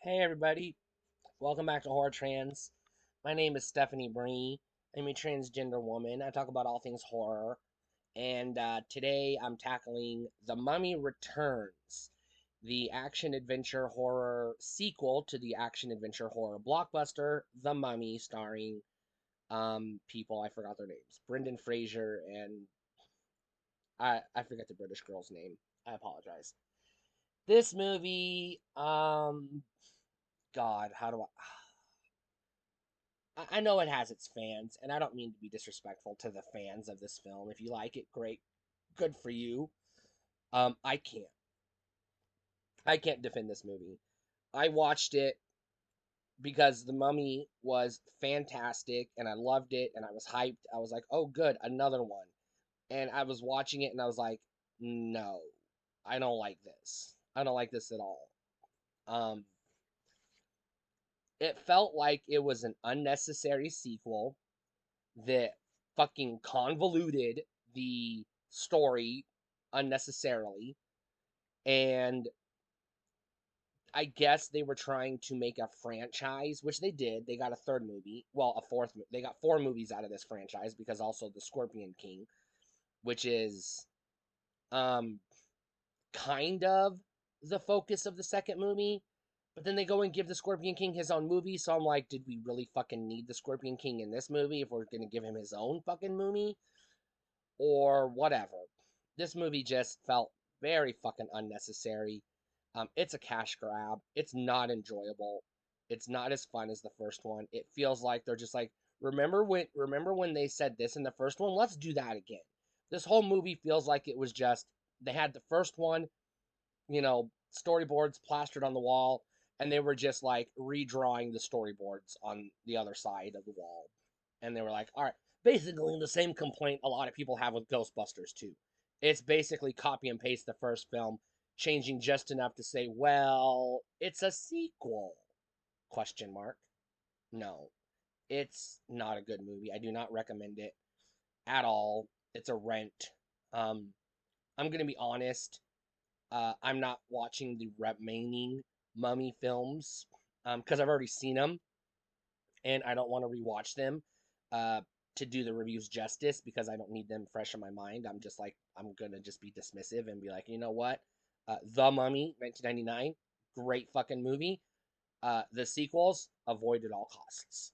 Hey everybody, welcome back to Horror Trans. My name is Stephanie Bree. I'm a transgender woman. I talk about all things horror, and today I'm tackling The Mummy Returns, the action adventure horror sequel to the action adventure horror blockbuster The Mummy, starring people I forgot their names, Brendan Fraser and I forget the British girl's name. I apologize. This movie, God, how do I know it has its fans, and I don't mean to be disrespectful to the fans of this film. If you like it, great, good for you. I can't. I can't defend this movie. I watched it because The Mummy was fantastic, and I loved it, and I was hyped. I was like, oh, good, another one. And I was watching it, and I was like, no, I don't like this. I don't like this at all. Um, it felt like it was an unnecessary sequel that fucking convoluted the story unnecessarily. And I guess they were trying to make a franchise, which they did. They got a third movie. Well, a fourth. They got four movies out of this franchise because also the Scorpion King, which is um kind of the focus of the second movie. But then they go and give the Scorpion King his own movie. So I'm like, did we really fucking need the Scorpion King in this movie if we're gonna give him his own fucking movie? Or whatever. This movie just felt very fucking unnecessary. It's a cash grab. It's not enjoyable. It's not as fun as the first one. It feels like they're just like, remember when they said this in the first one? Let's do that again. This whole movie feels like it was just they had the first one, storyboards plastered on the wall, and they were just like redrawing the storyboards on the other side of the wall. And they were like, all right, basically the same complaint a lot of people have with Ghostbusters too. It's basically copy and paste the first film, changing just enough to say, well, it's a sequel. Question mark. No, it's not a good movie. I do not recommend it at all. It's a rent. Um, I'm gonna be honest. I'm not watching the remaining Mummy films because I've already seen them and I don't want to rewatch them uh, to do the reviews justice because I don't need them fresh in my mind. I'm just like, I'm going to just be dismissive and be like, you know what? The Mummy, 1999, great fucking movie. The sequels, avoid at all costs.